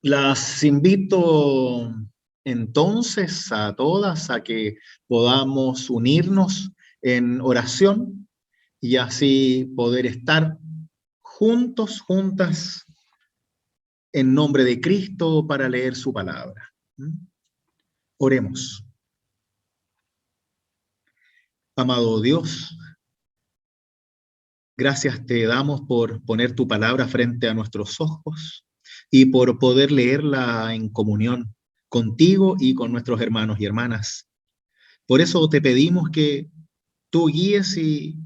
Las invito entonces a todas a que podamos unirnos en oración y así poder estar juntos, juntas, en nombre de Cristo para leer su palabra. Oremos. Amado Dios, gracias te damos por poner tu palabra frente a nuestros ojos y por poder leerla en comunión contigo y con nuestros hermanos y hermanas. Por eso te pedimos que tú guíes y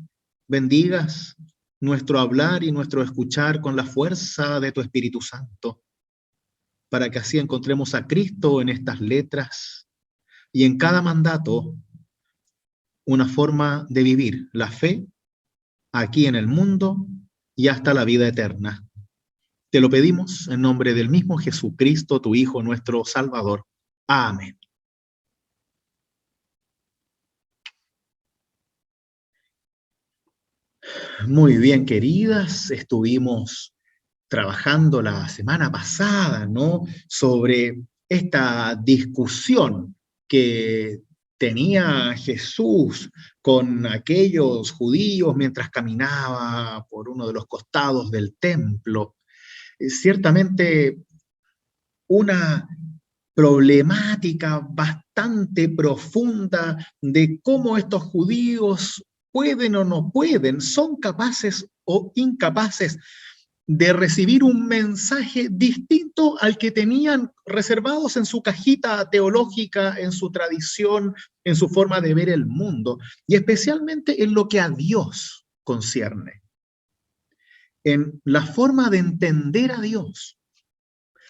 bendigas nuestro hablar y nuestro escuchar con la fuerza de tu Espíritu Santo, para que así encontremos a Cristo en estas letras y en cada mandato una forma de vivir la fe aquí en el mundo y hasta la vida eterna. Te lo pedimos en nombre del mismo Jesucristo, tu Hijo, nuestro Salvador. Amén. Muy bien, queridas, estuvimos trabajando la semana pasada, ¿no? Sobre esta discusión que tenía Jesús con aquellos judíos mientras caminaba por uno de los costados del templo. Ciertamente una problemática bastante profunda de cómo estos judíos pueden o no pueden, son capaces o incapaces de recibir un mensaje distinto al que tenían reservados en su cajita teológica, en su tradición, en su forma de ver el mundo, y especialmente en lo que a Dios concierne, en la forma de entender a Dios.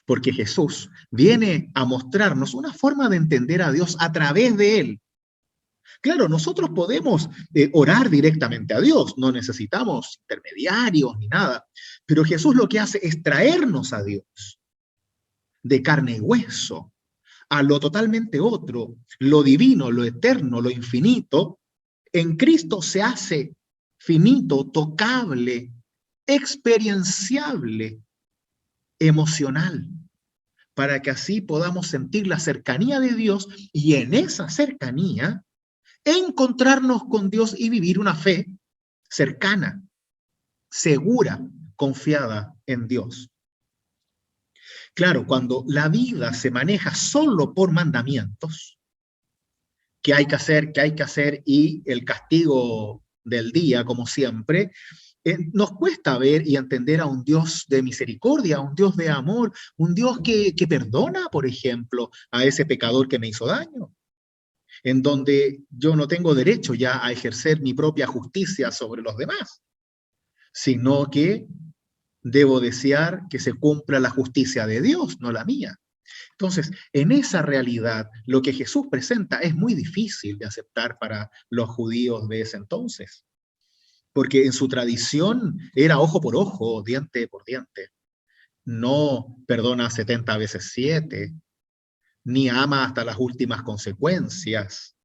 Porque Jesús viene a mostrarnos una forma de entender a Dios a través de Él. Claro, nosotros podemos orar directamente a Dios, no necesitamos intermediarios ni nada, pero Jesús lo que hace es traernos a Dios de carne y hueso, a lo totalmente otro, lo divino, lo eterno, lo infinito. En Cristo se hace finito, tocable, experienciable, emocional, para que así podamos sentir la cercanía de Dios y en esa cercanía encontrarnos con Dios y vivir una fe cercana, segura, confiada en Dios. Claro, cuando la vida se maneja solo por mandamientos, que hay que hacer, que hay que hacer, y el castigo del día, como siempre, nos cuesta ver y entender a un Dios de misericordia, a un Dios de amor, un Dios que perdona, por ejemplo, a ese pecador que me hizo daño, en donde yo no tengo derecho ya a ejercer mi propia justicia sobre los demás, sino que debo desear que se cumpla la justicia de Dios, no la mía. Entonces, en esa realidad, lo que Jesús presenta es muy difícil de aceptar para los judíos de ese entonces, porque en su tradición era ojo por ojo, diente por diente. No perdona 70 veces 7, ni ama hasta las últimas consecuencias,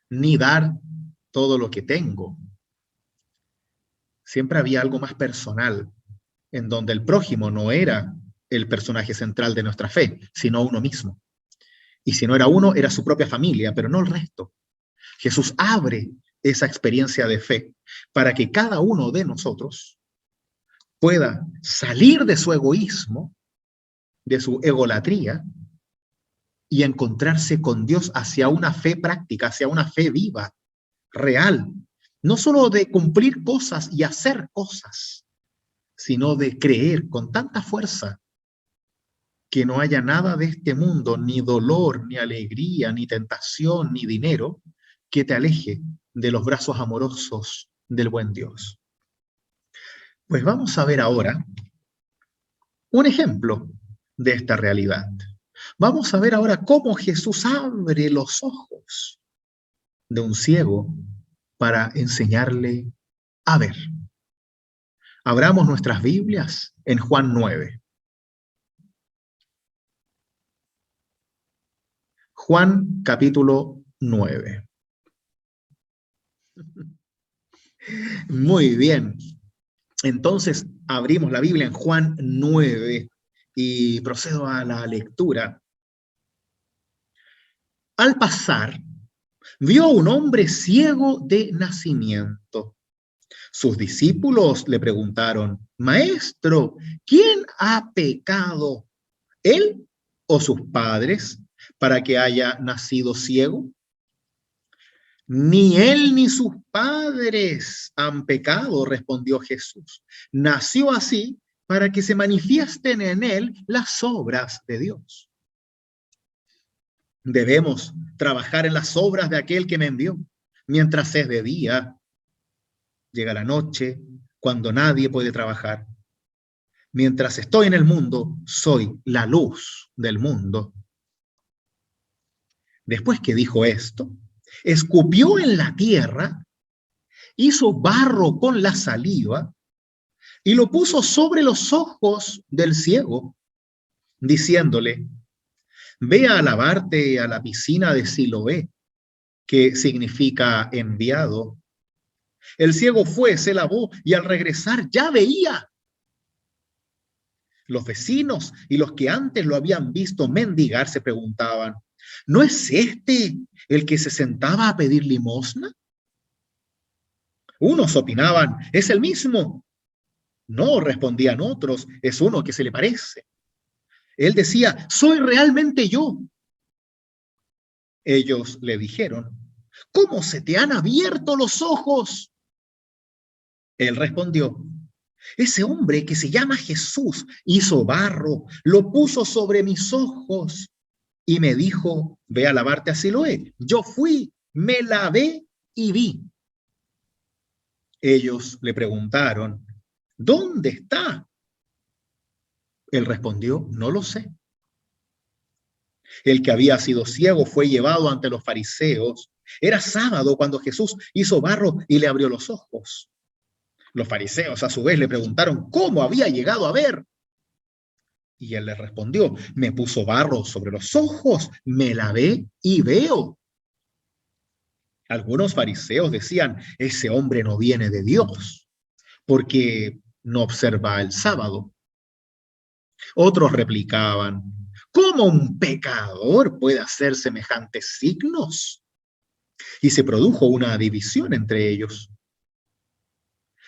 ni dar todo lo que tengo. Siempre había algo más personal, en donde el prójimo no era el personaje central de nuestra fe, sino uno mismo. Y si no era uno, era su propia familia, pero no el resto. Jesús abre esa experiencia de fe para que cada uno de nosotros pueda salir de su egoísmo, de su egolatría, y encontrarse con Dios hacia una fe práctica, hacia una fe viva, real. No solo de cumplir cosas y hacer cosas, sino de creer con tanta fuerza que no haya nada de este mundo, ni dolor, ni alegría, ni tentación, ni dinero, que te aleje de los brazos amorosos del buen Dios. Pues vamos a ver ahora un ejemplo de esta realidad. Vamos a ver ahora cómo Jesús abre los ojos de un ciego para enseñarle a ver. Abramos nuestras Biblias en Juan 9. Juan capítulo 9. Muy bien. Entonces abrimos la Biblia en Juan 9 Y procedo a la lectura. Al pasar, vio a un hombre ciego de nacimiento. Sus discípulos le preguntaron: Maestro, ¿quién ha pecado, él o sus padres, para que haya nacido ciego? Ni él ni sus padres han pecado, respondió Jesús. Nació así para que se manifiesten en él las obras de Dios. Debemos trabajar en las obras de aquel que me envió, mientras es de día. Llega la noche, cuando nadie puede trabajar. Mientras estoy en el mundo, soy la luz del mundo. Después que dijo esto, escupió en la tierra, hizo barro con la saliva y lo puso sobre los ojos del ciego, diciéndole: Ve a lavarte a la piscina de Siloé, que significa enviado. El ciego fue, se lavó y al regresar ya veía. Los vecinos y los que antes lo habían visto mendigar se preguntaban: ¿no es este el que se sentaba a pedir limosna? Unos opinaban: es el mismo. No, respondían otros, es uno que se le parece. Él decía: soy realmente yo. Ellos le dijeron: ¿cómo se te han abierto los ojos? Él respondió: ese hombre que se llama Jesús hizo barro, lo puso sobre mis ojos y me dijo: ve a lavarte a Siloé. Yo fui, me lavé y vi. Ellos le preguntaron: ¿dónde está? Él respondió: no lo sé. El que había sido ciego fue llevado ante los fariseos. Era sábado cuando Jesús hizo barro y le abrió los ojos. Los fariseos a su vez le preguntaron cómo había llegado a ver. Y él les respondió: me puso barro sobre los ojos, me lavé y veo. Algunos fariseos decían: ese hombre no viene de Dios, porque no observa el sábado. Otros replicaban: ¿cómo un pecador puede hacer semejantes signos? Y se produjo una división entre ellos.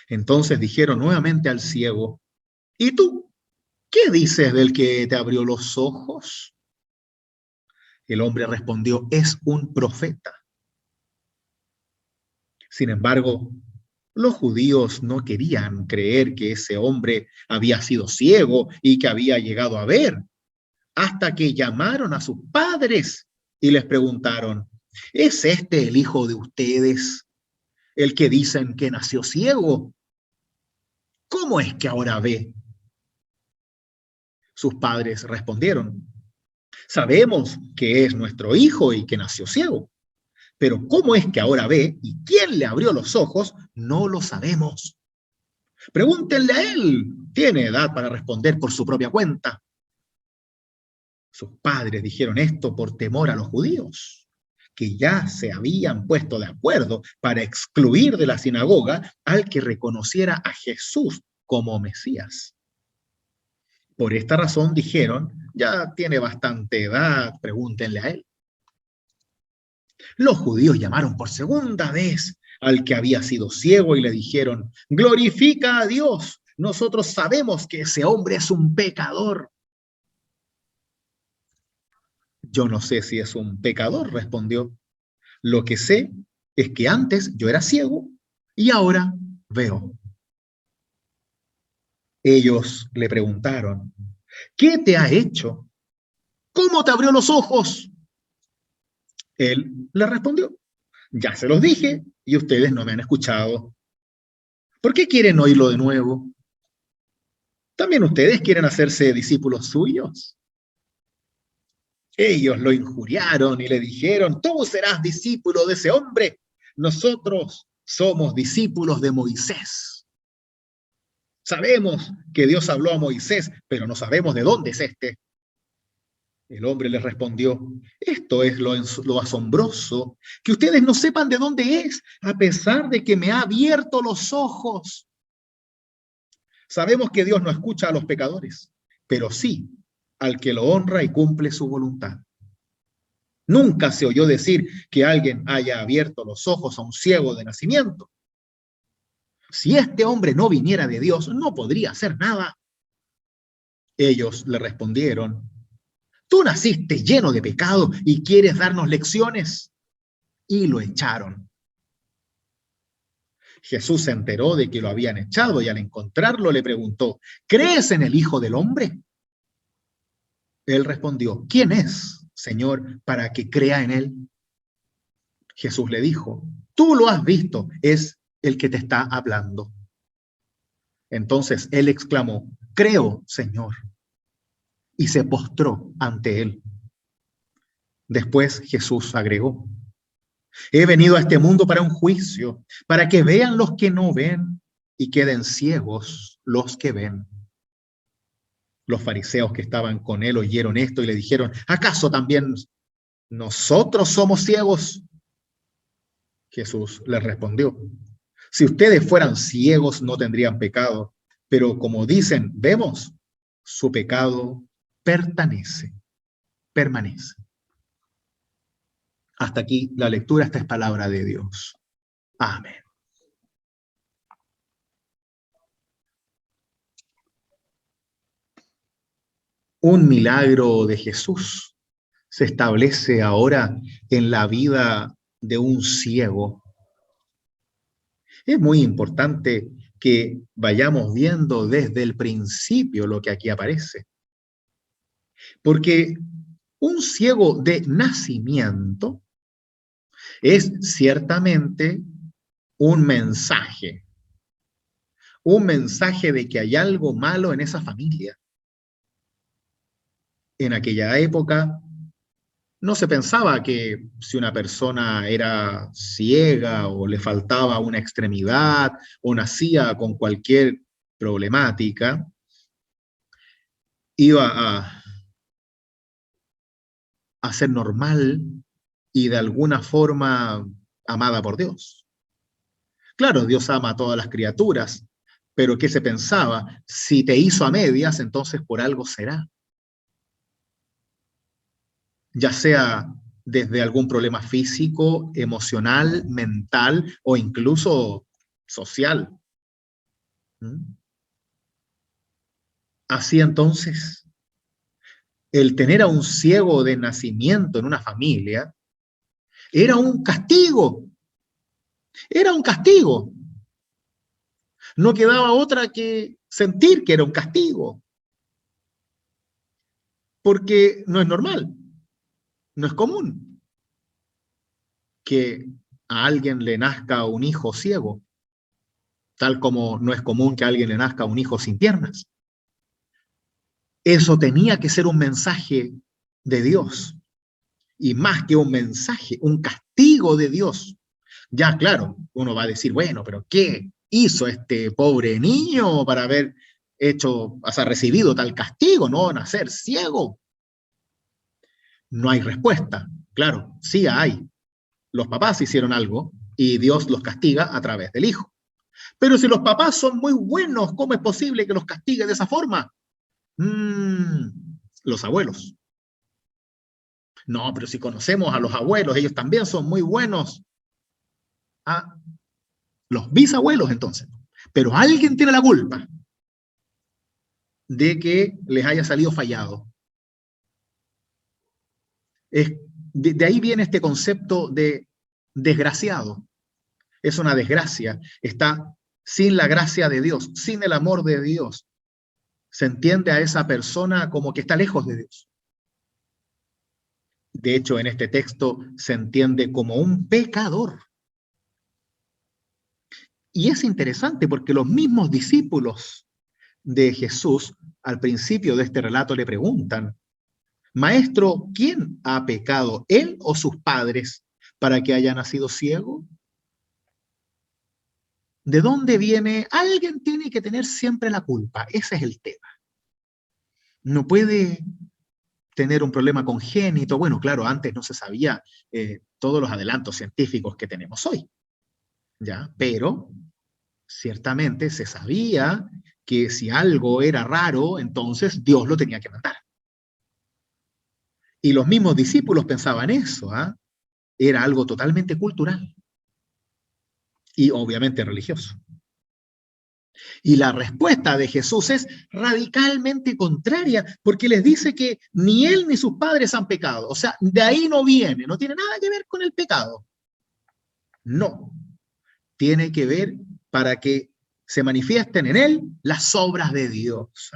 Entonces dijeron nuevamente al ciego: ¿y tú qué dices del que te abrió los ojos? El hombre respondió: es un profeta. Sin embargo, los judíos no querían creer que ese hombre había sido ciego y que había llegado a ver, hasta que llamaron a sus padres y les preguntaron: ¿es este el hijo de ustedes, el que dicen que nació ciego? ¿Cómo es que ahora ve? Sus padres respondieron: sabemos que es nuestro hijo y que nació ciego, pero ¿cómo es que ahora ve y quién le abrió los ojos? No lo sabemos. Pregúntenle a él, tiene edad para responder por su propia cuenta. Sus padres dijeron esto por temor a los judíos, que ya se habían puesto de acuerdo para excluir de la sinagoga al que reconociera a Jesús como Mesías. Por esta razón dijeron: ya tiene bastante edad, pregúntenle a él. Los judíos llamaron por segunda vez al que había sido ciego y le dijeron: glorifica a Dios, nosotros sabemos que ese hombre es un pecador. Yo no sé si es un pecador, respondió. Lo que sé es que antes yo era ciego y ahora veo. Ellos le preguntaron: ¿qué te ha hecho? ¿Cómo te abrió los ojos? Él le respondió: ya se los dije y ustedes no me han escuchado. ¿Por qué quieren oírlo de nuevo? ¿También ustedes quieren hacerse discípulos suyos? Ellos lo injuriaron y le dijeron: tú serás discípulo de ese hombre. Nosotros somos discípulos de Moisés. Sabemos que Dios habló a Moisés, pero no sabemos de dónde es este. El hombre les respondió: esto es lo asombroso, que ustedes no sepan de dónde es, a pesar de que me ha abierto los ojos. Sabemos que Dios no escucha a los pecadores, pero sí al que lo honra y cumple su voluntad. Nunca se oyó decir que alguien haya abierto los ojos a un ciego de nacimiento. Si este hombre no viniera de Dios, no podría hacer nada. Ellos le respondieron: tú naciste lleno de pecado y quieres darnos lecciones. Y lo echaron. Jesús se enteró de que lo habían echado y al encontrarlo le preguntó: ¿crees en el Hijo del Hombre? Él respondió: ¿quién es, Señor, para que crea en él? Jesús le dijo: tú lo has visto, es el que te está hablando. Entonces él exclamó: creo, Señor, y se postró ante él. Después Jesús agregó: he venido a este mundo para un juicio, para que vean los que no ven y queden ciegos los que ven. Los fariseos que estaban con él oyeron esto y le dijeron: ¿acaso también nosotros somos ciegos? Jesús les respondió: si ustedes fueran ciegos no tendrían pecado, pero como dicen, vemos, su pecado permanece. Hasta aquí la lectura, esta es palabra de Dios. Amén. Un milagro de Jesús se establece ahora en la vida de un ciego. Es muy importante que vayamos viendo desde el principio lo que aquí aparece. Porque un ciego de nacimiento es ciertamente un mensaje de que hay algo malo en esa familia. En aquella época no se pensaba que si una persona era ciega o le faltaba una extremidad o nacía con cualquier problemática, iba a ser normal y de alguna forma amada por Dios. Claro, Dios ama a todas las criaturas, pero ¿qué se pensaba? Si te hizo a medias, entonces por algo será. Ya sea desde algún problema físico, emocional, mental o incluso social. ¿Mm? Así entonces, el tener a un ciego de nacimiento en una familia era un castigo. Era un castigo. No quedaba otra que sentir que era un castigo. Porque no es normal, no es común que a alguien le nazca un hijo ciego, tal como no es común que a alguien le nazca un hijo sin piernas. Eso tenía que ser un mensaje de Dios, y más que un mensaje, un castigo de Dios. Ya, claro, uno va a decir, bueno, pero ¿qué hizo este pobre niño para haber hecho, o sea, recibido tal castigo, no nacer ciego? No hay respuesta. Claro, sí hay. Los papás hicieron algo y Dios los castiga a través del hijo. Pero si los papás son muy buenos, ¿cómo es posible que los castigue de esa forma? Los abuelos. No, pero si conocemos a los abuelos, ellos también son muy buenos. Ah, los bisabuelos entonces. Pero alguien tiene la culpa de que les haya salido fallado. De ahí viene este concepto de desgraciado. Es una desgracia. Está sin la gracia de Dios, sin el amor de Dios. Se entiende a esa persona como que está lejos de Dios. De hecho, en este texto se entiende como un pecador. Y es interesante porque los mismos discípulos de Jesús, al principio de este relato, le preguntan: Maestro, ¿quién ha pecado, él o sus padres, para que haya nacido ciego? ¿De dónde viene? Alguien tiene que tener siempre la culpa. Ese es el tema. No puede tener un problema congénito. Bueno, claro, antes no se sabía todos los adelantos científicos que tenemos hoy, ¿ya? Pero ciertamente se sabía que si algo era raro, entonces Dios lo tenía que mandar. Y los mismos discípulos pensaban eso, ¿ah? Era algo totalmente cultural y obviamente religioso. Y la respuesta de Jesús es radicalmente contraria, porque les dice que ni él ni sus padres han pecado. O sea, de ahí no viene, no tiene nada que ver con el pecado. No, tiene que ver para que se manifiesten en él las obras de Dios.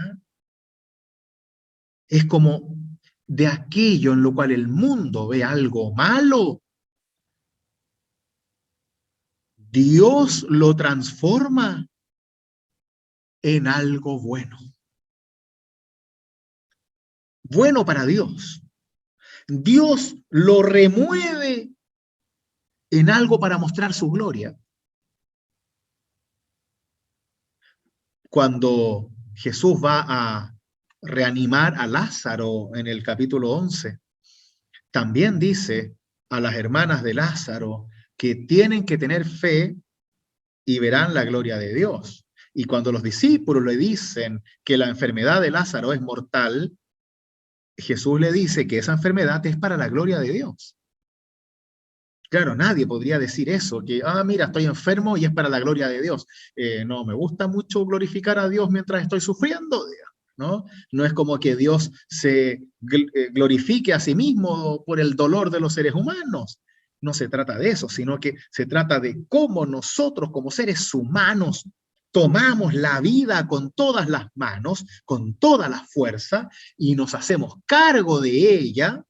Es como de aquello en lo cual el mundo ve algo malo, Dios lo transforma en algo bueno. Bueno para Dios. Dios lo remueve en algo para mostrar su gloria. Cuando Jesús va a reanimar a Lázaro en el capítulo 11, también dice a las hermanas de Lázaro que tienen que tener fe y verán la gloria de Dios. Y cuando los discípulos le dicen que la enfermedad de Lázaro es mortal, Jesús le dice que esa enfermedad es para la gloria de Dios. Claro, nadie podría decir eso, que, mira, estoy enfermo y es para la gloria de Dios. No, me gusta mucho glorificar a Dios mientras estoy sufriendo, ¿no? No es como que Dios se glorifique a sí mismo por el dolor de los seres humanos. No se trata de eso, sino que se trata de cómo nosotros como seres humanos tomamos la vida con todas las manos, con toda la fuerza, y nos hacemos cargo de ella,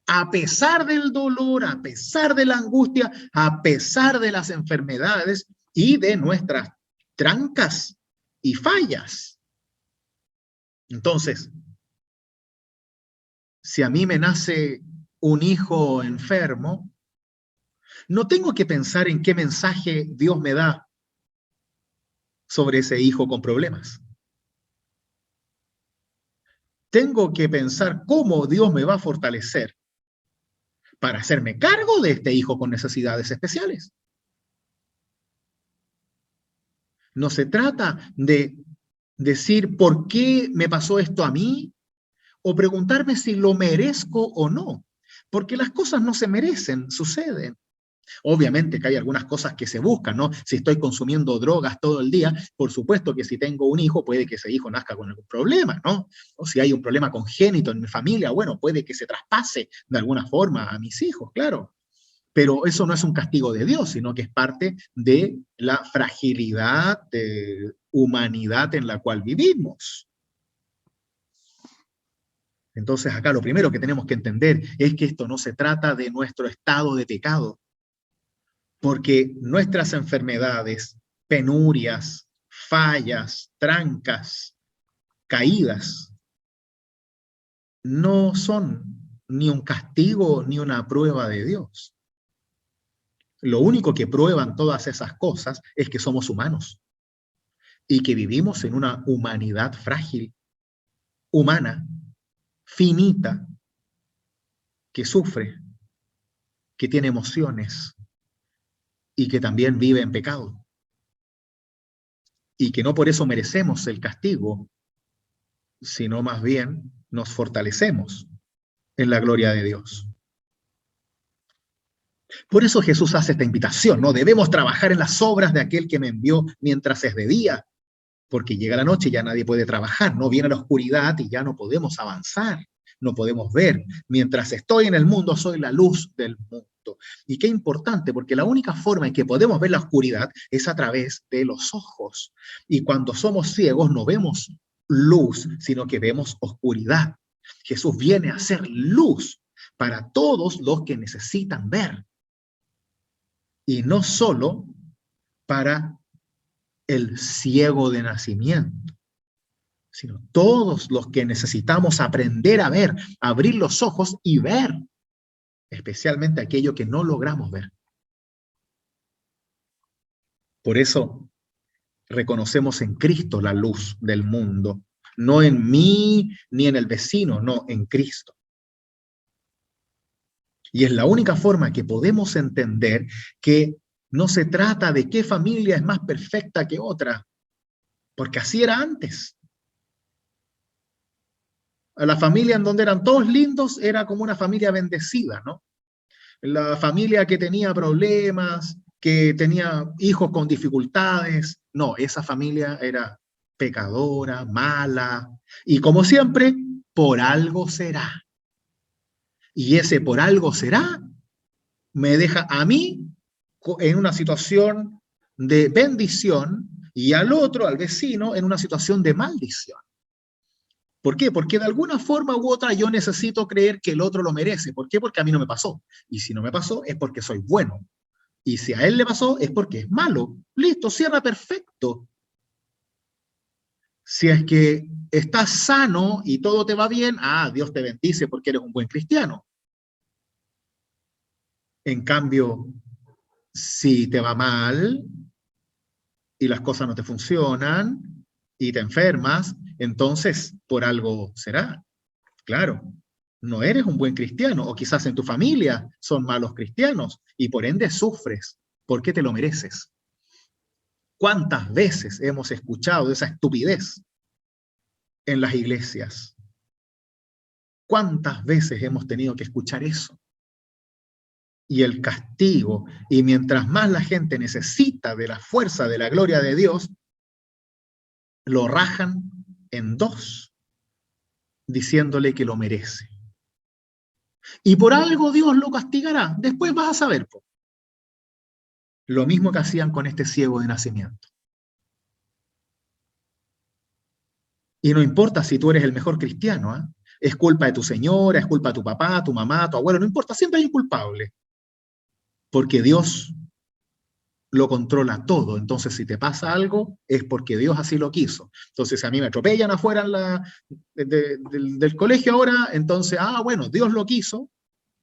a pesar del dolor, a pesar de la angustia, a pesar de las enfermedades y de nuestras trancas y fallas. Entonces, si a mí me nace un hijo enfermo, no tengo que pensar en qué mensaje Dios me da sobre ese hijo con problemas. Tengo que pensar cómo Dios me va a fortalecer para hacerme cargo de este hijo con necesidades especiales. No se trata de decir por qué me pasó esto a mí o preguntarme si lo merezco o no, porque las cosas no se merecen, suceden. Obviamente que hay algunas cosas que se buscan, ¿no? Si estoy consumiendo drogas todo el día, por supuesto que si tengo un hijo, puede que ese hijo nazca con algún problema, ¿no? O si hay un problema congénito en mi familia, bueno, puede que se traspase de alguna forma a mis hijos, claro. Pero eso no es un castigo de Dios, sino que es parte de la fragilidad de humanidad en la cual vivimos. Entonces acá lo primero que tenemos que entender es que esto no se trata de nuestro estado de pecado, porque nuestras enfermedades, penurias, fallas, trancas, caídas, no son ni un castigo ni una prueba de Dios. Lo único que prueban todas esas cosas es que somos humanos y que vivimos en una humanidad frágil, humana, finita, que sufre, que tiene emociones y que también vive en pecado. Y que no por eso merecemos el castigo, sino más bien nos fortalecemos en la gloria de Dios. Por eso Jesús hace esta invitación, ¿no? Debemos trabajar en las obras de aquel que me envió mientras es de día, porque llega la noche y ya nadie puede trabajar, ¿no? Viene la oscuridad y ya no podemos avanzar, no podemos ver. Mientras estoy en el mundo, soy la luz del mundo. Y qué importante, porque la única forma en que podemos ver la oscuridad es a través de los ojos. Y cuando somos ciegos no vemos luz, sino que vemos oscuridad. Jesús viene a ser luz para todos los que necesitan ver. Y no solo para el ciego de nacimiento, sino todos los que necesitamos aprender a ver, abrir los ojos y ver, especialmente aquello que no logramos ver. Por eso reconocemos en Cristo la luz del mundo, no en mí ni en el vecino, no, en Cristo. Y es la única forma que podemos entender que No se trata de qué familia es más perfecta que otra, porque así era antes. La familia en donde eran todos lindos era como una familia bendecida, ¿no? La familia que tenía problemas, que tenía hijos con dificultades, no, esa familia era pecadora, mala, y como siempre, por algo será. Y ese por algo será me deja a mí en una situación de bendición y al otro, al vecino, en una situación de maldición. ¿Por qué? Porque de alguna forma u otra yo necesito creer que el otro lo merece. ¿Por qué? Porque a mí no me pasó. Y si no me pasó es porque soy bueno. Y si a él le pasó es porque es malo. Listo, cierra perfecto. Si es que estás sano y todo te va bien, Dios te bendice porque eres un buen cristiano. En cambio, si te va mal y las cosas no te funcionan y te enfermas, entonces por algo será. Claro, no eres un buen cristiano o quizás en tu familia son malos cristianos y por ende sufres porque te lo mereces. ¿Cuántas veces hemos escuchado esa estupidez en las iglesias? ¿Cuántas veces hemos tenido que escuchar eso? Y el castigo, y mientras más la gente necesita de la fuerza de la gloria de Dios, lo rajan en dos, diciéndole que lo merece. Y por algo Dios lo castigará. Después vas a saber. Lo mismo que hacían con este ciego de nacimiento. Y no importa si tú eres el mejor cristiano, ¿eh? Es culpa de tu señora, es culpa de tu papá, tu mamá, tu abuelo, no importa, siempre hay un culpable. Porque Dios lo controla todo. Entonces, si te pasa algo, es porque Dios así lo quiso. Entonces, si a mí me atropellan afuera del colegio ahora, entonces, bueno, Dios lo quiso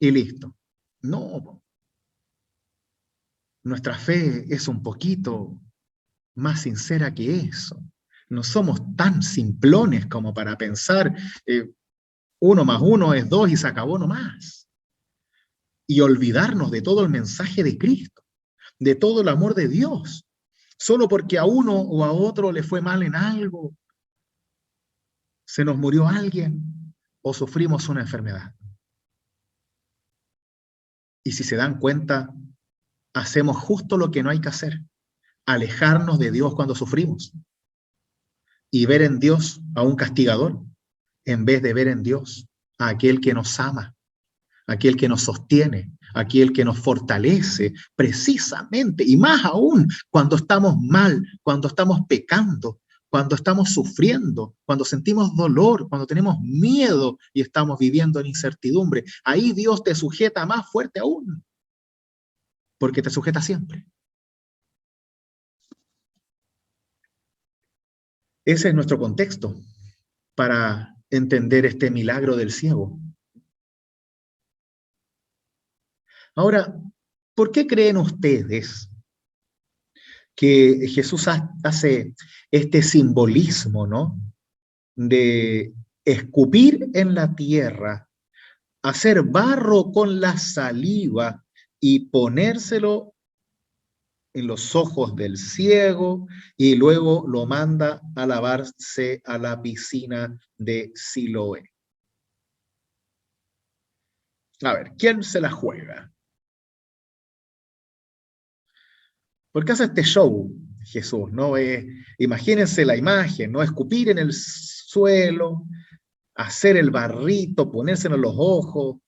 y listo. No, nuestra fe es un poquito más sincera que eso. No somos tan simplones como para pensar 1 más 1 es 2 y se acabó nomás. Y olvidarnos de todo el mensaje de Cristo, de todo el amor de Dios. Solo porque a uno o a otro le fue mal en algo, se nos murió alguien o sufrimos una enfermedad. Y si se dan cuenta, hacemos justo lo que no hay que hacer, alejarnos de Dios cuando sufrimos y ver en Dios a un castigador en vez de ver en Dios a aquel que nos ama, aquel que nos sostiene, aquel que nos fortalece, precisamente, y más aún cuando estamos mal, cuando estamos pecando, cuando estamos sufriendo, cuando sentimos dolor, cuando tenemos miedo y estamos viviendo en incertidumbre. Ahí Dios te sujeta más fuerte aún, porque te sujeta siempre. Ese es nuestro contexto para entender este milagro del ciego. Ahora, ¿por qué creen ustedes que Jesús hace este simbolismo, ¿no? De escupir en la tierra, hacer barro con la saliva y ponérselo en los ojos del ciego y luego lo manda a lavarse a la piscina de Siloé. A ver, ¿quién se la juega? ¿Por qué hace este show Jesús? ¿No? Imagínense la imagen, ¿no? Escupir en el suelo, hacer el barrito, ponérselo en los ojos.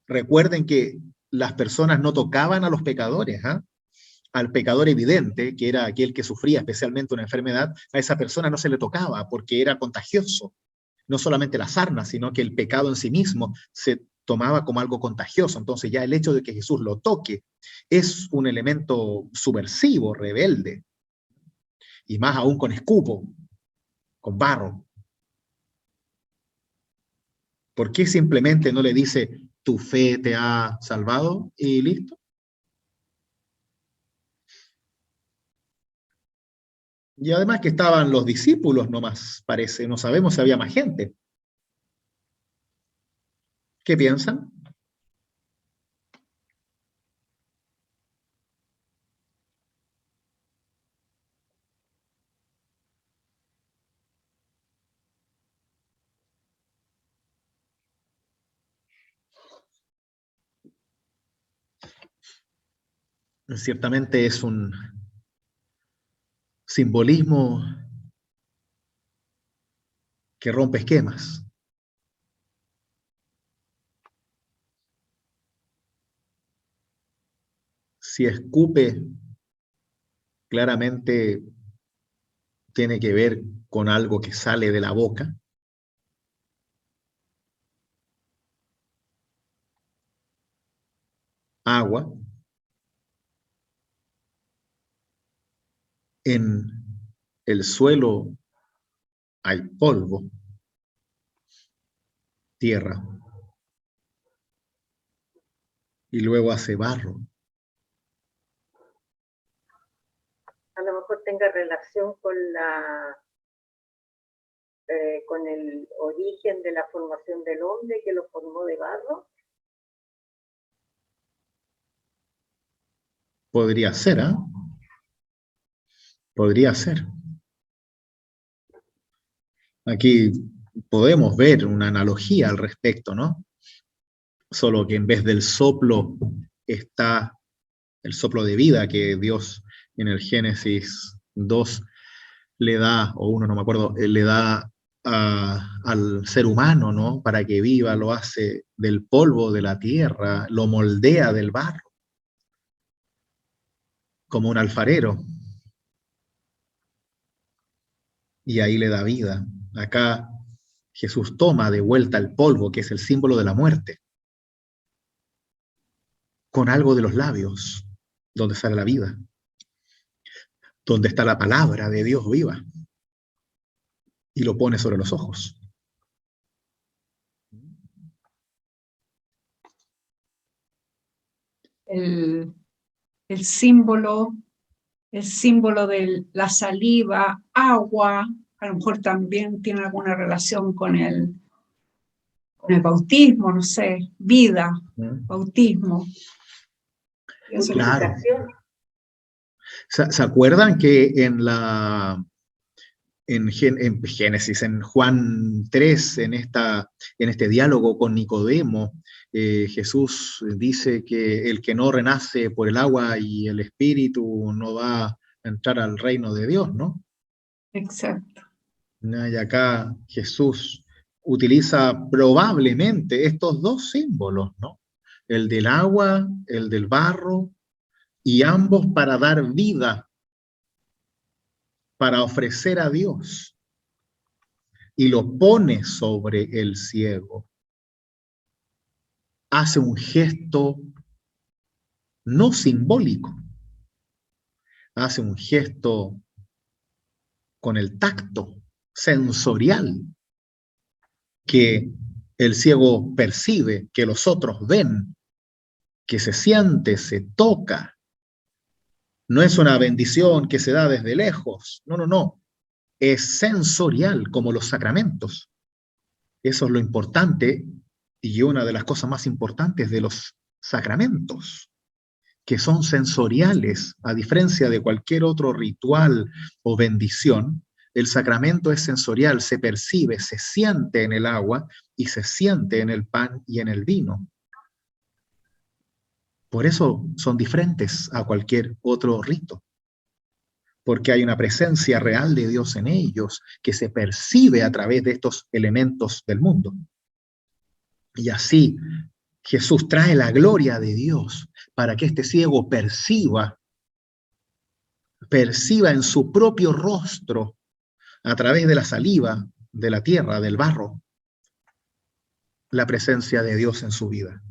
Recuerden que las personas no tocaban a los pecadores, ¿ah? Al pecador evidente, que era aquel que sufría especialmente una enfermedad, a esa persona no se le tocaba porque era contagioso. No solamente la sarna, sino que el pecado en sí mismo se tomaba como algo contagioso. Entonces ya el hecho de que Jesús lo toque es un elemento subversivo, rebelde, y más aún con escupo, con barro. ¿Por qué simplemente no le dice, tu fe te ha salvado y listo? Y además que estaban los discípulos nomás, parece, no sabemos si había más gente. ¿Qué piensan? ciertamente es un simbolismo que rompe esquemas. Si escupe, claramente tiene que ver con algo que sale de la boca. Agua. En el suelo hay polvo, tierra, y luego hace barro. A lo mejor tenga relación con el origen de la formación del hombre, que lo formó de barro. Podría ser, ¿ah? Podría ser. Aquí podemos ver una analogía al respecto, ¿no? Solo que en vez del soplo está el soplo de vida que Dios en el Génesis 2 le da, o uno no me acuerdo, le da al ser humano, ¿no? Para que viva, lo hace del polvo de la tierra, lo moldea del barro, como un alfarero, y ahí le da vida. Acá Jesús toma de vuelta el polvo, que es el símbolo de la muerte, con algo de los labios, donde sale la vida, donde está la palabra de Dios viva, y lo pone sobre los ojos. El, el símbolo, el símbolo de la saliva, agua, a lo mejor también tiene alguna relación con el bautismo, no sé, vida, bautismo. Claro. ¿Se acuerdan que en Génesis, en Juan 3, en este diálogo con Nicodemo, Jesús dice que el que no renace por el agua y el espíritu no va a entrar al reino de Dios, ¿no? Exacto. Y acá Jesús utiliza probablemente estos dos símbolos, ¿no? El del agua, el del barro, y ambos para dar vida, para ofrecer a Dios. Y lo pone sobre el ciego. Hace un gesto no simbólico, hace un gesto con el tacto sensorial que el ciego percibe, que los otros ven, que se siente, se toca. No es una bendición que se da desde lejos, no, no, no. Es sensorial como los sacramentos. Eso es lo importante y una de las cosas más importantes de los sacramentos, que son sensoriales, a diferencia de cualquier otro ritual o bendición. El sacramento es sensorial, se percibe, se siente en el agua y se siente en el pan y en el vino. Por eso son diferentes a cualquier otro rito, porque hay una presencia real de Dios en ellos que se percibe a través de estos elementos del mundo. Y así Jesús trae la gloria de Dios para que este ciego perciba en su propio rostro, a través de la saliva, de la tierra, del barro, la presencia de Dios en su vida.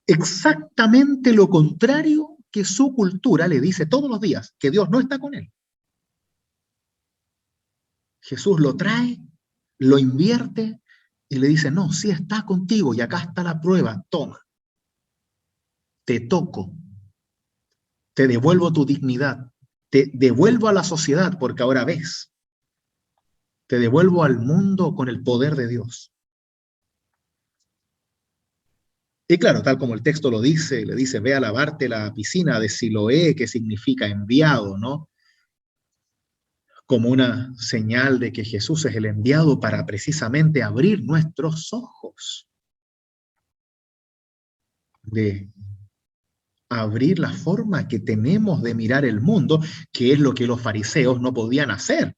Exactamente lo contrario que su cultura le dice todos los días, que Dios no está con él. Jesús lo trae, lo invierte y le dice, no, sí está contigo y acá está la prueba, toma. Te toco, te devuelvo tu dignidad, te devuelvo a la sociedad porque ahora ves, te devuelvo al mundo con el poder de Dios. Y claro, tal como el texto lo dice, le dice, ve a lavarte la piscina de Siloé, que significa enviado, ¿no? Como una señal de que Jesús es el enviado para precisamente abrir nuestros ojos de abrir la forma que tenemos de mirar el mundo, que es lo que los fariseos no podían hacer,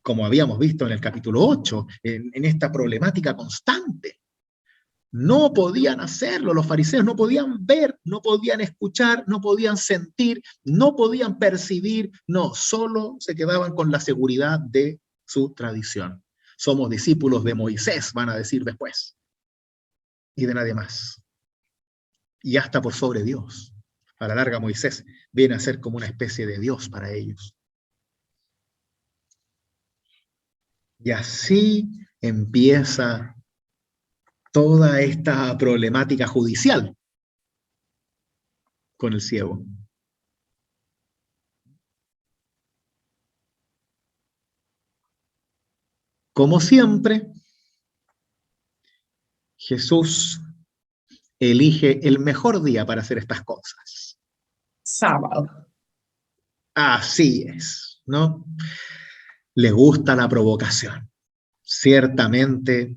como habíamos visto en el capítulo 8, en esta problemática constante. No podían hacerlo, los fariseos no podían ver, no podían escuchar, no podían sentir, no podían percibir, no, solo se quedaban con la seguridad de su tradición. Somos discípulos de Moisés, van a decir después, y de nadie más. Y hasta por sobre Dios. A la larga, Moisés viene a ser como una especie de Dios para ellos. Y así empieza toda esta problemática judicial con el ciego. Como siempre, Jesús elige el mejor día para hacer estas cosas. Sábado. Así es, ¿no? Le gusta la provocación. Ciertamente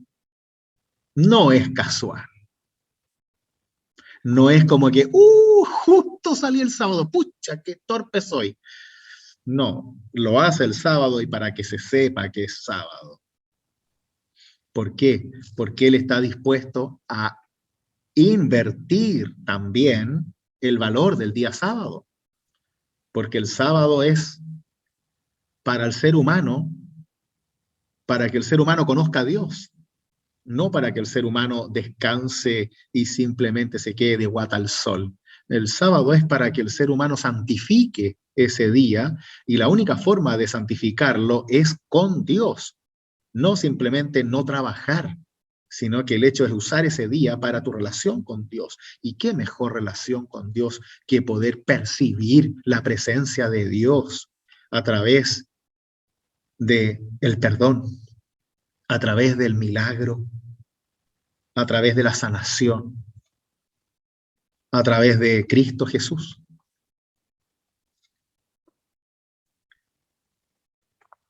no es casual. No es como que, justo salí el sábado, pucha, qué torpe soy. No, lo hace el sábado y para que se sepa que es sábado. ¿Por qué? Porque él está dispuesto a invertir también el valor del día sábado. Porque el sábado es para el ser humano, para que el ser humano conozca a Dios, no para que el ser humano descanse y simplemente se quede de guata al sol. El sábado es para que el ser humano santifique ese día y la única forma de santificarlo es con Dios, no simplemente no trabajar, sino que el hecho es usar ese día para tu relación con Dios. ¿Y qué mejor relación con Dios que poder percibir la presencia de Dios a través del perdón, a través del milagro, a través de la sanación, a través de Cristo Jesús?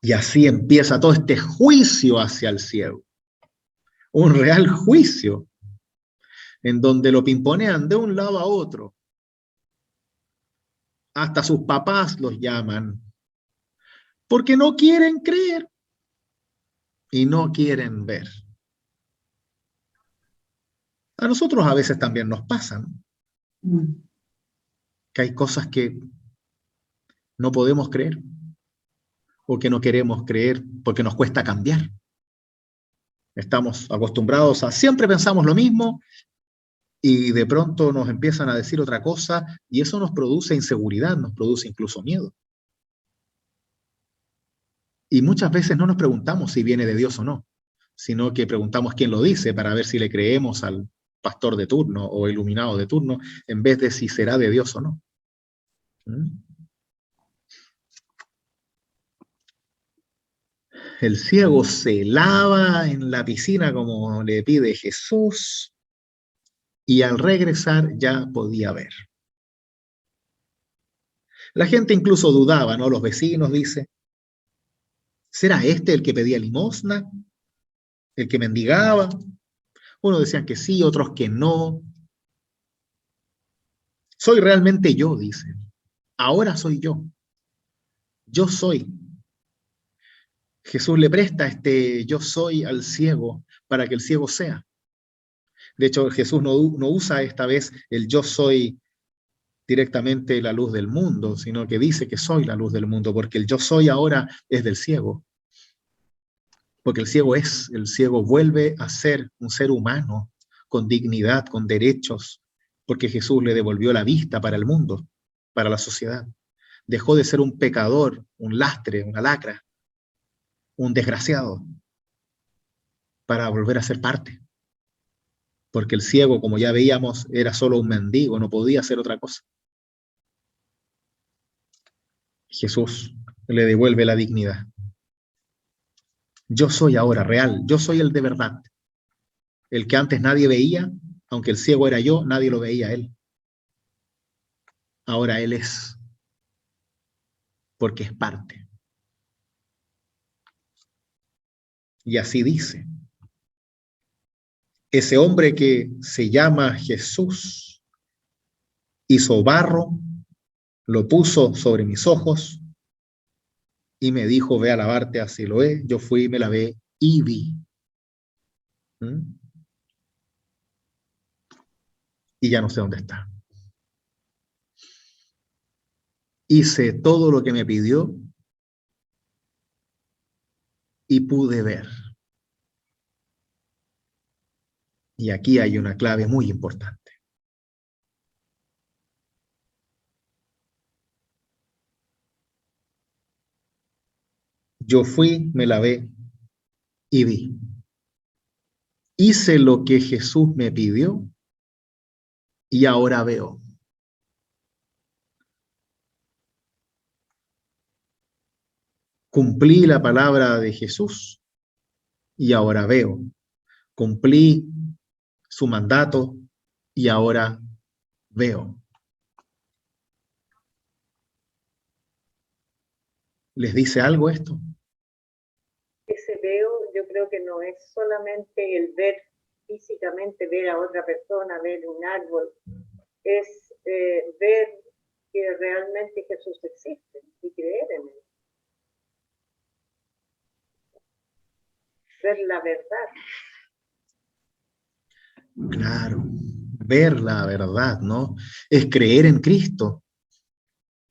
Y así empieza todo este juicio hacia el ciego. Un real juicio, en donde lo pimponean de un lado a otro. Hasta sus papás los llaman, porque no quieren creer y no quieren ver. A nosotros a veces también nos pasan, que hay cosas que no podemos creer o que no queremos creer porque nos cuesta cambiar. Estamos acostumbrados a siempre pensamos lo mismo y de pronto nos empiezan a decir otra cosa y eso nos produce inseguridad, nos produce incluso miedo. Y muchas veces no nos preguntamos si viene de Dios o no, sino que preguntamos quién lo dice para ver si le creemos al pastor de turno o iluminado de turno, en vez de si será de Dios o no. El ciego se lava en la piscina como le pide Jesús y al regresar ya podía ver. La gente incluso dudaba, ¿no? Los vecinos, dice, ¿será este el que pedía limosna? ¿El que mendigaba? Unos decían que sí, otros que no. Soy realmente yo, dice. Ahora soy yo. Yo soy. Jesús le presta este yo soy al ciego para que el ciego sea. De hecho, Jesús no usa esta vez el yo soy directamente la luz del mundo, sino que dice que soy la luz del mundo, porque el yo soy ahora es del ciego. Porque el ciego vuelve a ser un ser humano con dignidad, con derechos, porque Jesús le devolvió la vista para el mundo, para la sociedad. Dejó de ser un pecador, un lastre, una lacra, un desgraciado, para volver a ser parte. Porque el ciego, como ya veíamos, era solo un mendigo, no podía hacer otra cosa. Jesús le devuelve la dignidad. Yo soy ahora real, yo soy el de verdad. El que antes nadie veía, aunque el ciego era yo, nadie lo veía a él. Ahora él es, porque es parte. Y así dice. Ese hombre que se llama Jesús hizo barro, lo puso sobre mis ojos y me dijo, ve a lavarte a Siloé. Yo fui, me lavé y vi. ¿Mm? Y ya no sé dónde está. Hice todo lo que me pidió y pude ver. Y aquí hay una clave muy importante. Yo fui, me lavé y vi. Hice lo que Jesús me pidió y ahora veo. Cumplí la palabra de Jesús y ahora veo. Cumplí su mandato y ahora veo. ¿Les dice algo esto? Ese veo, yo creo que no es solamente el ver físicamente, ver a otra persona, ver un árbol, es ver que realmente Jesús existe y creer en él. Ver la verdad. Claro, ver la verdad, ¿no? Es creer en Cristo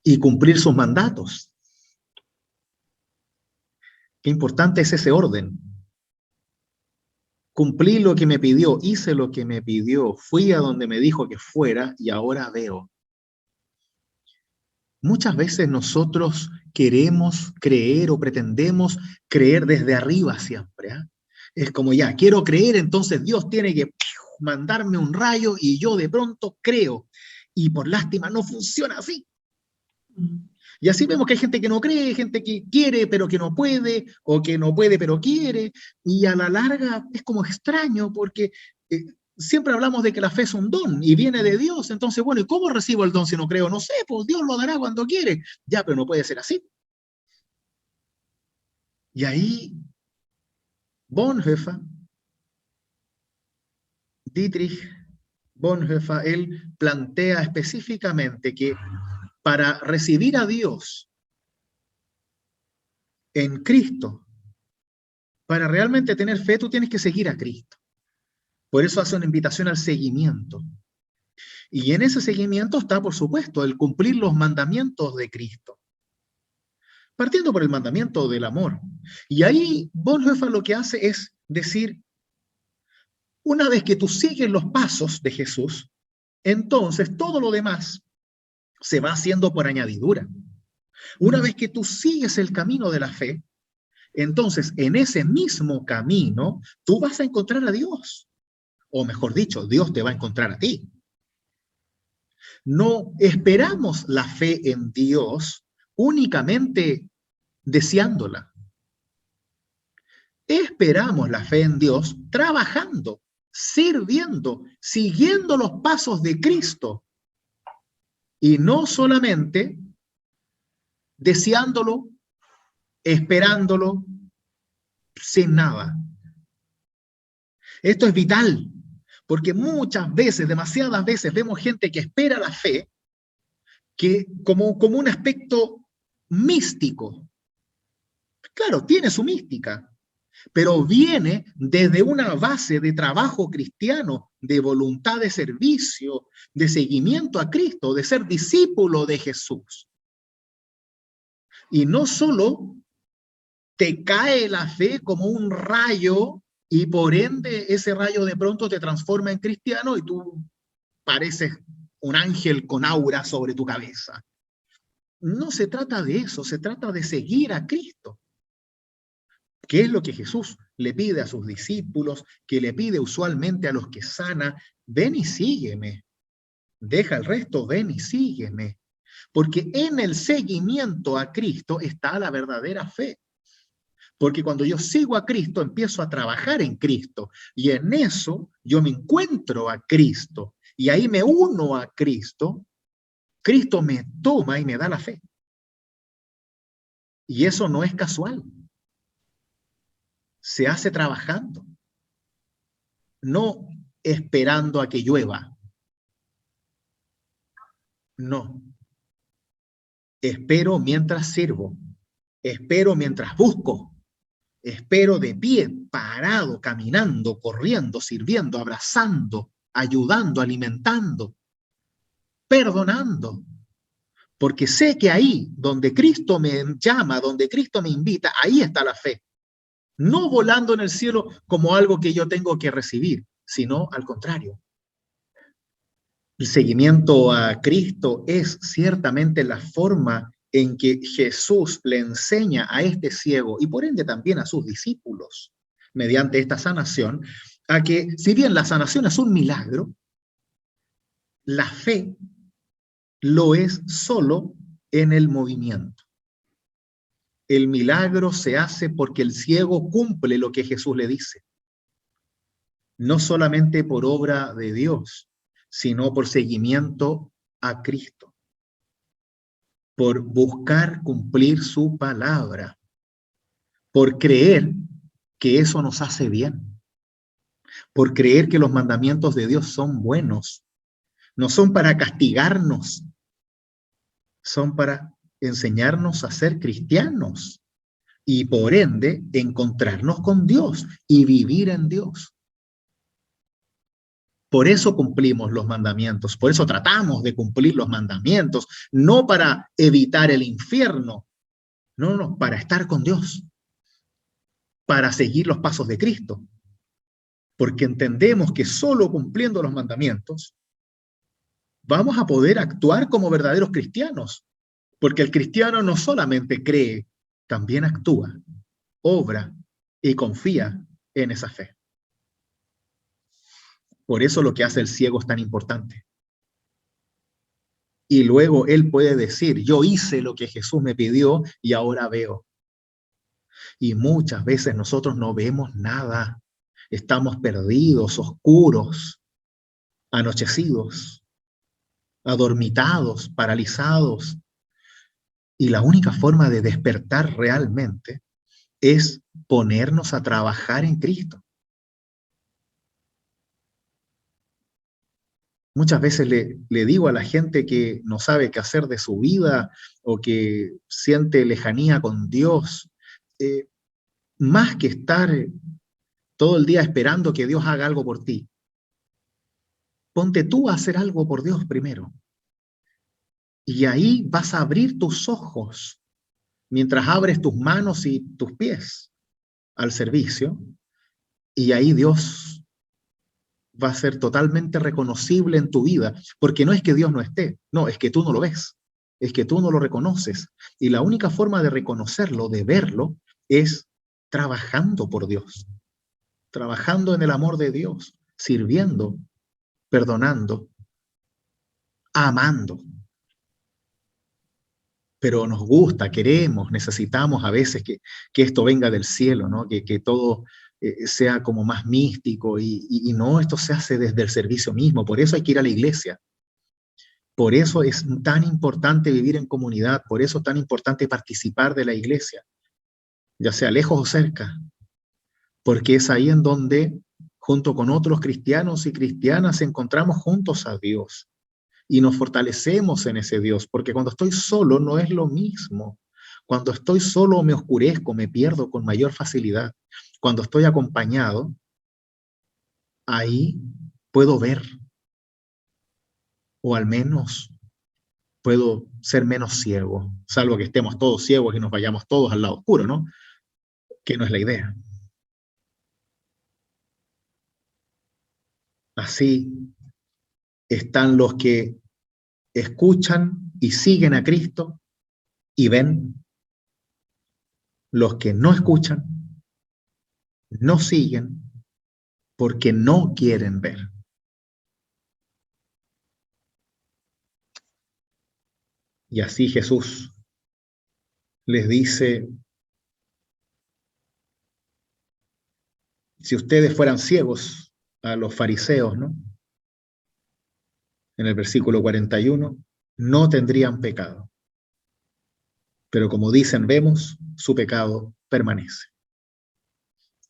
y cumplir sus mandatos. Qué importante es ese orden. Cumplí lo que me pidió, hice lo que me pidió, fui a donde me dijo que fuera y ahora veo. Muchas veces nosotros queremos creer o pretendemos creer desde arriba siempre, ¿eh? Es como ya, quiero creer, entonces Dios tiene que mandarme un rayo y yo de pronto creo. Y por lástima no funciona así. Y así vemos que hay gente que no cree, gente que quiere pero que no puede, o que no puede pero quiere, y a la larga es como extraño porque siempre hablamos de que la fe es un don y viene de Dios, entonces bueno, ¿y cómo recibo el don si no creo? No sé, pues Dios lo dará cuando quiere. Ya, pero no puede ser así. Y ahí Bonhoeffer, Dietrich Bonhoeffer, él plantea específicamente que para recibir a Dios en Cristo, para realmente tener fe, tú tienes que seguir a Cristo. Por eso hace una invitación al seguimiento. Y en ese seguimiento está, por supuesto, el cumplir los mandamientos de Cristo. Partiendo por el mandamiento del amor. Y ahí Bonhoeffer lo que hace es decir, una vez que tú sigues los pasos de Jesús, entonces todo lo demás se va haciendo por añadidura. Una vez que tú sigues el camino de la fe, entonces en ese mismo camino tú vas a encontrar a Dios. O mejor dicho, Dios te va a encontrar a ti. No esperamos la fe en Dios únicamente deseándola. Esperamos la fe en Dios trabajando, sirviendo, siguiendo los pasos de Cristo y no solamente deseándolo, esperándolo, sin nada. Esto es vital, porque muchas veces, demasiadas veces, vemos gente que espera la fe que como un aspecto místico. Claro, tiene su mística, pero viene desde una base de trabajo cristiano, de voluntad de servicio, de seguimiento a Cristo, de ser discípulo de Jesús. Y no solo te cae la fe como un rayo y por ende ese rayo de pronto te transforma en cristiano y tú pareces un ángel con aura sobre tu cabeza. No se trata de eso, se trata de seguir a Cristo. ¿Qué es lo que Jesús le pide a sus discípulos, que le pide usualmente a los que sana? Ven y sígueme. Deja el resto, ven y sígueme. Porque en el seguimiento a Cristo está la verdadera fe. Porque cuando yo sigo a Cristo, empiezo a trabajar en Cristo. Y en eso yo me encuentro a Cristo. Y ahí me uno a Cristo. Cristo me toma y me da la fe. Y eso no es casual. Se hace trabajando. No esperando a que llueva. No. Espero mientras sirvo. Espero mientras busco. Espero de pie, parado, caminando, corriendo, sirviendo, abrazando, ayudando, alimentando, perdonando. Porque sé que ahí, donde Cristo me llama, donde Cristo me invita, ahí está la fe. No volando en el cielo como algo que yo tengo que recibir, sino al contrario. El seguimiento a Cristo es ciertamente la forma en que Jesús le enseña a este ciego y por ende también a sus discípulos, mediante esta sanación, a que si bien la sanación es un milagro, la fe lo es solo en el movimiento. El milagro se hace porque el ciego cumple lo que Jesús le dice. No solamente por obra de Dios, sino por seguimiento a Cristo, por buscar cumplir su palabra, por creer que eso nos hace bien, por creer que los mandamientos de Dios son buenos, no son para castigarnos, son para enseñarnos a ser cristianos y por ende encontrarnos con Dios y vivir en Dios. Por eso cumplimos los mandamientos, por eso tratamos de cumplir los mandamientos, no para evitar el infierno, no, para estar con Dios, para seguir los pasos de Cristo, porque entendemos que solo cumpliendo los mandamientos vamos a poder actuar como verdaderos cristianos, porque el cristiano no solamente cree, también actúa, obra y confía en esa fe. Por eso lo que hace el ciego es tan importante. Y luego él puede decir, yo hice lo que Jesús me pidió y ahora veo. Y muchas veces nosotros no vemos nada. Estamos perdidos, oscuros, anochecidos, adormitados, paralizados. Y la única forma de despertar realmente es ponernos a trabajar en Cristo. Muchas veces le digo a la gente que no sabe qué hacer de su vida o que siente lejanía con Dios, más que estar todo el día esperando que Dios haga algo por ti, ponte tú a hacer algo por Dios primero. Y ahí vas a abrir tus ojos mientras abres tus manos y tus pies al servicio. Y ahí Dios va a ser totalmente reconocible en tu vida, porque no es que Dios no esté, no, es que tú no lo ves, es que tú no lo reconoces. Y la única forma de reconocerlo, de verlo, es trabajando por Dios, trabajando en el amor de Dios, sirviendo, perdonando, amando. Pero nos gusta, queremos, necesitamos a veces que esto venga del cielo, ¿no? Que todo sea como más místico y no, esto se hace desde el servicio mismo. Por eso hay que ir a la iglesia. Por eso es tan importante vivir en comunidad, por eso es tan importante participar de la iglesia, ya sea lejos o cerca, porque es ahí en donde, junto con otros cristianos y cristianas, encontramos juntos a Dios y nos fortalecemos en ese Dios, porque cuando estoy solo no es lo mismo. Cuando estoy solo me oscurezco, me pierdo con mayor facilidad. Cuando estoy acompañado, ahí puedo ver, o al menos puedo ser menos ciego, salvo que estemos todos ciegos y nos vayamos todos al lado oscuro, ¿no? Que no es la idea. Así están los que escuchan y siguen a Cristo y ven, los que no escuchan, no siguen, porque no quieren ver. Y así Jesús les dice, si ustedes fueran ciegos, a los fariseos, ¿no? En el versículo 41, no tendrían pecado. Pero como dicen, vemos, su pecado permanece.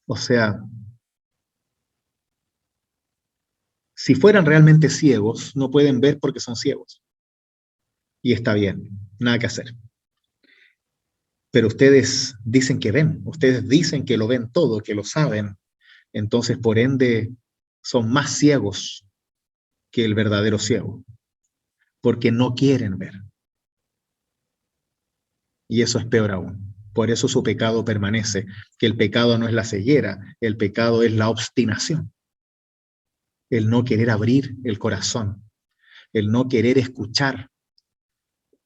O sea, si fueran realmente ciegos, no pueden ver porque son ciegos. y está bien, nada que hacer. Pero ustedes dicen que ven, ustedes dicen que lo ven todo, que lo saben, entonces por ende son más ciegos que el verdadero ciego, porque no quieren ver. Y eso es peor aún. Por eso su pecado permanece, que el pecado no es la ceguera, el pecado es la obstinación, el no querer abrir el corazón, el no querer escuchar,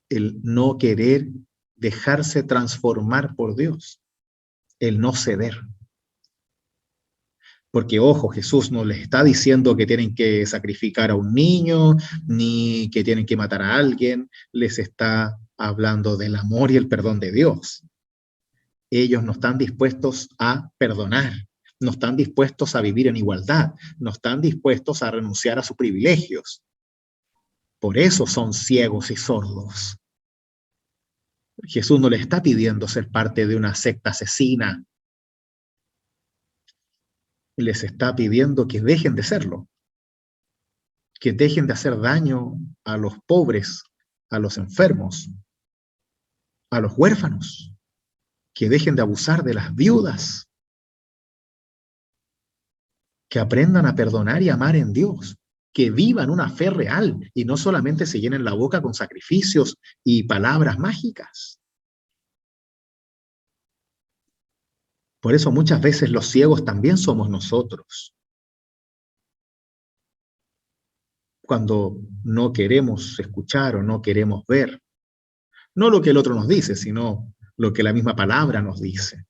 el no querer dejarse transformar por Dios, el no ceder. Porque, ojo, Jesús no les está diciendo que tienen que sacrificar a un niño, ni que tienen que matar a alguien, les está hablando del amor y el perdón de Dios. Ellos no están dispuestos a perdonar, no están dispuestos a vivir en igualdad, no están dispuestos a renunciar a sus privilegios. Por eso son ciegos y sordos. Jesús no les está pidiendo ser parte de una secta asesina, les está pidiendo que dejen de serlo, que dejen de hacer daño a los pobres, a los enfermos, a los huérfanos, que dejen de abusar de las viudas, que aprendan a perdonar y amar en Dios, que vivan una fe real y no solamente se llenen la boca con sacrificios y palabras mágicas. Por eso muchas veces los ciegos también somos nosotros. Cuando no queremos escuchar o no queremos ver, no lo que el otro nos dice, sino lo que la misma palabra nos dice.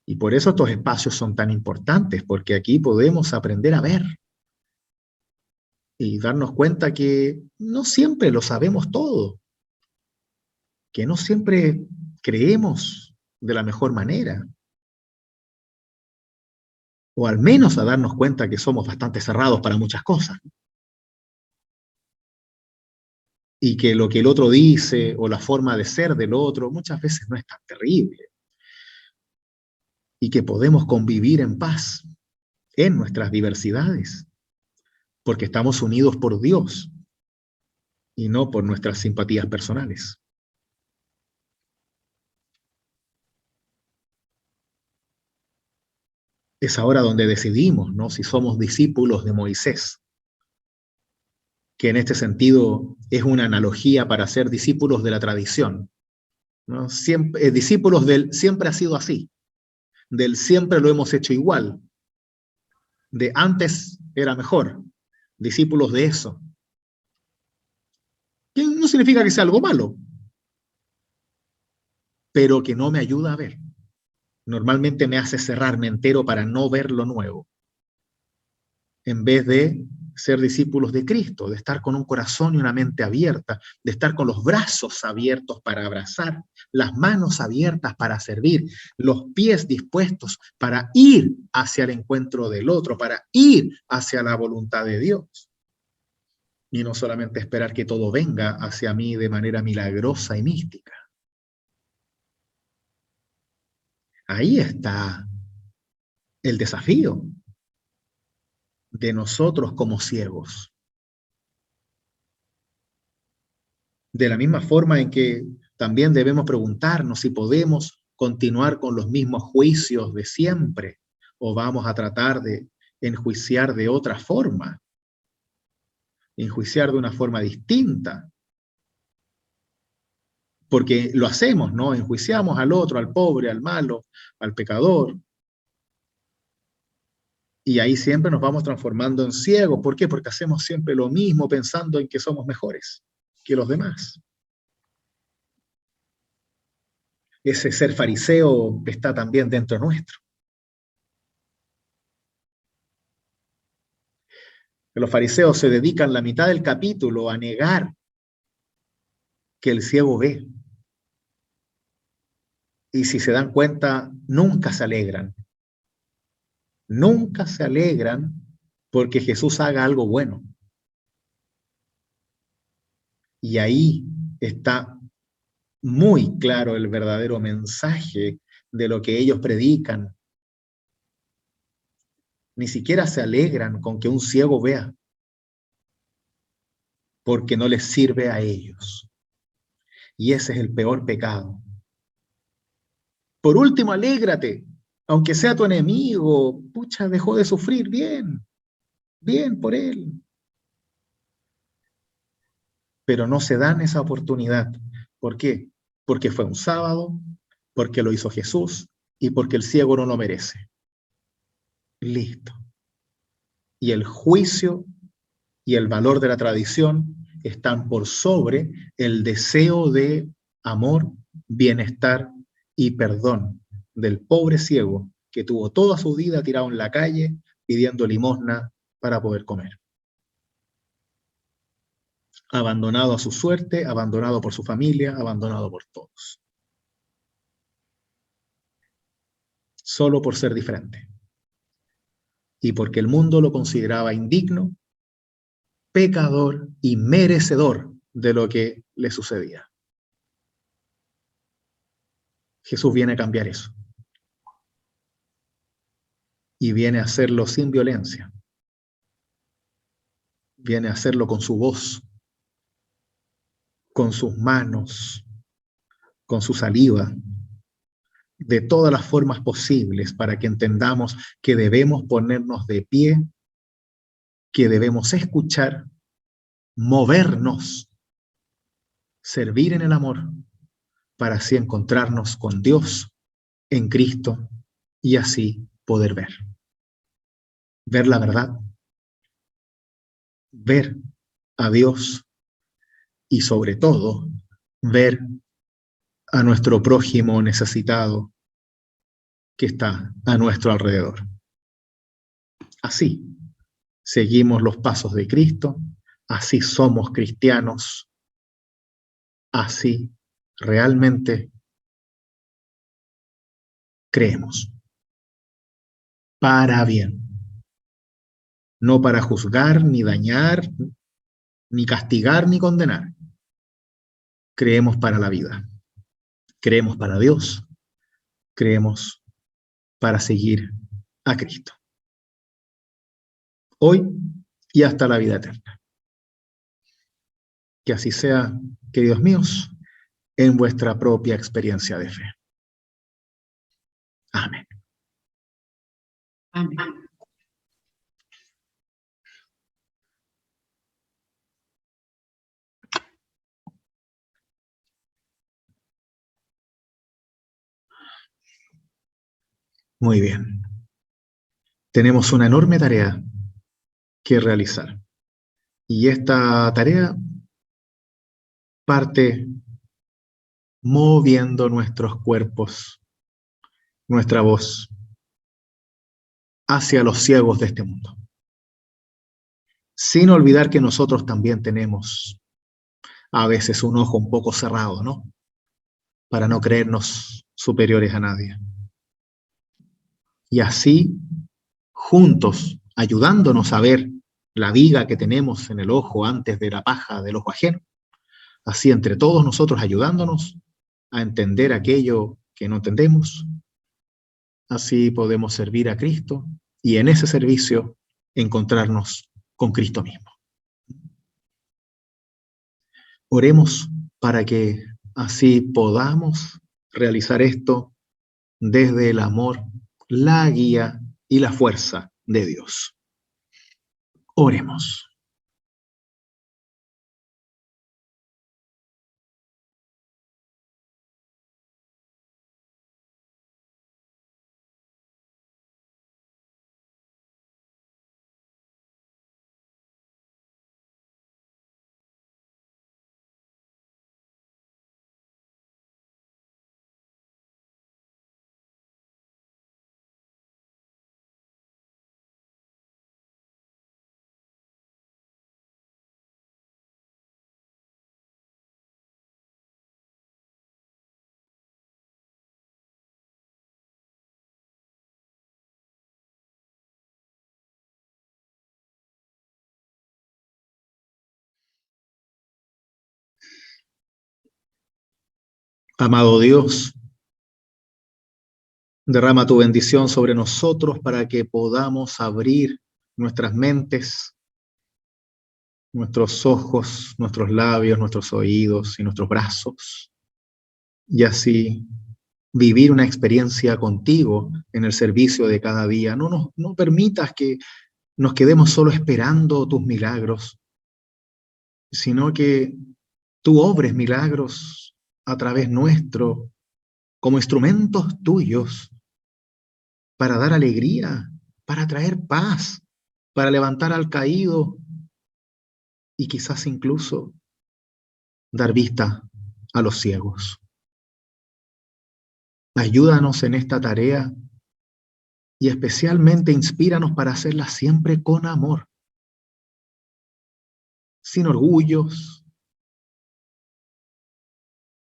Y por eso estos espacios son tan importantes, porque aquí podemos aprender a ver y darnos cuenta que no siempre lo sabemos todo, que no siempre creemos de la mejor manera, o al menos a darnos cuenta que somos bastante cerrados para muchas cosas, y que lo que el otro dice o la forma de ser del otro muchas veces no es tan terrible, y que podemos convivir en paz en nuestras diversidades, porque estamos unidos por Dios y no por nuestras simpatías personales. Es ahora donde decidimos, ¿no?, si somos discípulos de Moisés, que en este sentido es una analogía para ser discípulos de la tradición, ¿no? Siempre, discípulos del siempre ha sido así, del siempre lo hemos hecho igual, de antes era mejor, discípulos de eso. Que no significa que sea algo malo, pero que no me ayuda a ver. Normalmente me hace cerrarme entero para no ver lo nuevo, en vez de ser discípulos de Cristo, de estar con un corazón y una mente abierta, de estar con los brazos abiertos para abrazar, las manos abiertas para servir, los pies dispuestos para ir hacia el encuentro del otro, para ir hacia la voluntad de Dios. Y no solamente esperar que todo venga hacia mí de manera milagrosa y mística. Ahí está el desafío de nosotros como ciegos. De la misma forma en que también debemos preguntarnos si podemos continuar con los mismos juicios de siempre o vamos a tratar de enjuiciar de otra forma, enjuiciar de una forma distinta. Porque lo hacemos, ¿no? Enjuiciamos al otro, al pobre, al malo, al pecador. Y ahí siempre nos vamos transformando en ciegos. ¿Por qué? Porque hacemos siempre lo mismo pensando en que somos mejores que los demás. Ese ser fariseo está también dentro nuestro. Los fariseos se dedican la mitad del capítulo a negar que el ciego ve. Y si se dan cuenta, nunca se alegran. Nunca se alegran porque Jesús haga algo bueno. Y ahí está muy claro el verdadero mensaje de lo que ellos predican. Ni siquiera se alegran con que un ciego vea. porque no les sirve a ellos. Y ese es el peor pecado. Por último, alégrate, aunque sea tu enemigo, pucha, dejó de sufrir, bien, bien por él. Pero no se dan esa oportunidad. ¿Por qué? Porque fue un sábado, porque lo hizo Jesús y porque el ciego no lo merece. Listo. Y el juicio y el valor de la tradición están por sobre el deseo de amor, bienestar y perdón del pobre ciego que tuvo toda su vida tirado en la calle pidiendo limosna para poder comer. Abandonado a su suerte, abandonado por su familia, abandonado por todos. Solo por ser diferente. Y porque el mundo lo consideraba indigno, pecador y merecedor de lo que le sucedía. Jesús viene a cambiar eso. Y viene a hacerlo sin violencia. Viene a hacerlo con su voz, con sus manos, con su saliva, de todas las formas posibles para que entendamos que debemos ponernos de pie, que debemos escuchar, movernos, servir en el amor, para así encontrarnos con Dios en Cristo y así poder ver. Ver la verdad, ver a Dios y sobre todo ver a nuestro prójimo necesitado que está a nuestro alrededor. Así seguimos los pasos de Cristo, así somos cristianos, así realmente creemos. Para bien, no para juzgar, ni dañar, ni castigar, ni condenar. Creemos para la vida, creemos para Dios, creemos para seguir a Cristo. Hoy y hasta la vida eterna. Que así sea, queridos míos, en vuestra propia experiencia de fe. Amén. Amén. Muy bien. Tenemos una enorme tarea que realizar. Y esta tarea parte moviendo nuestros cuerpos, nuestra voz, hacia los ciegos de este mundo. Sin olvidar que nosotros también tenemos a veces un ojo un poco cerrado, ¿no? Para no creernos superiores a nadie. Y así, juntos, ayudándonos a ver la viga que tenemos en el ojo antes de la paja del ojo ajeno, así entre todos nosotros ayudándonos a entender aquello que no entendemos, así podemos servir a Cristo y en ese servicio encontrarnos con Cristo mismo. Oremos para que así podamos realizar esto desde el amor, la guía y la fuerza de Dios. Oremos. Amado Dios, derrama tu bendición sobre nosotros para que podamos abrir nuestras mentes nuestros ojos, nuestros labios, nuestros oídos y nuestros brazos, y así vivir una experiencia contigo en el servicio de cada día. No permitas que nos quedemos solo esperando tus milagros, sino que tú obres milagros a través nuestro, como instrumentos tuyos, para dar alegría, para traer paz, para levantar al caído y quizás incluso dar vista a los ciegos. Ayúdanos en esta tarea y especialmente inspíranos para hacerla siempre con amor, sin orgullos,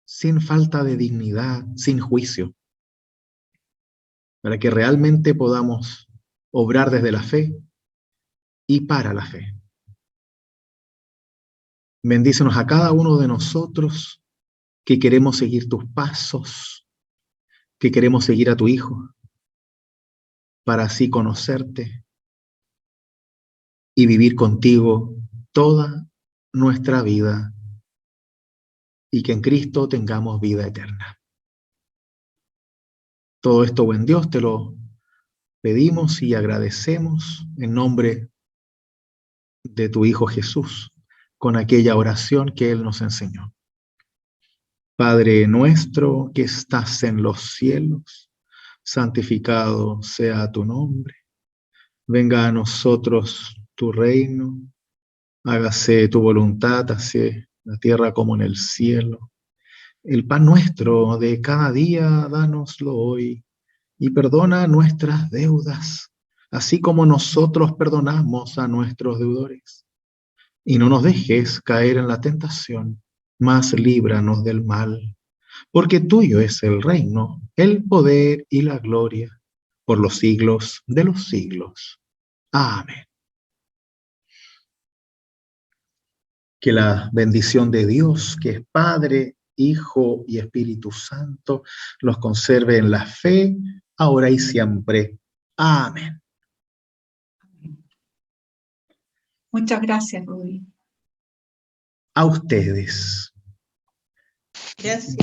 sin falta de dignidad, sin juicio, para que realmente podamos obrar desde la fe y para la fe. Bendícenos a cada uno de nosotros que queremos seguir tus pasos, que queremos seguir a tu Hijo, para así conocerte y vivir contigo toda nuestra vida, y que en Cristo tengamos vida eterna. Todo esto, buen Dios, te lo pedimos y agradecemos en nombre de tu Hijo Jesús, con aquella oración que Él nos enseñó. Padre nuestro que estás en los cielos, santificado sea tu nombre. Venga a nosotros tu reino, hágase tu voluntad, así en la tierra como en el cielo. El pan nuestro de cada día, dánoslo hoy, y perdona nuestras deudas, así como nosotros perdonamos a nuestros deudores. Y no nos dejes caer en la tentación, mas líbranos del mal. Porque tuyo es el reino, el poder y la gloria, por los siglos de los siglos. Amén. Que la bendición de Dios, que es Padre, Hijo y Espíritu Santo, los conserve en la fe, ahora y siempre. Amén. Muchas gracias, Rudy. A ustedes. Gracias.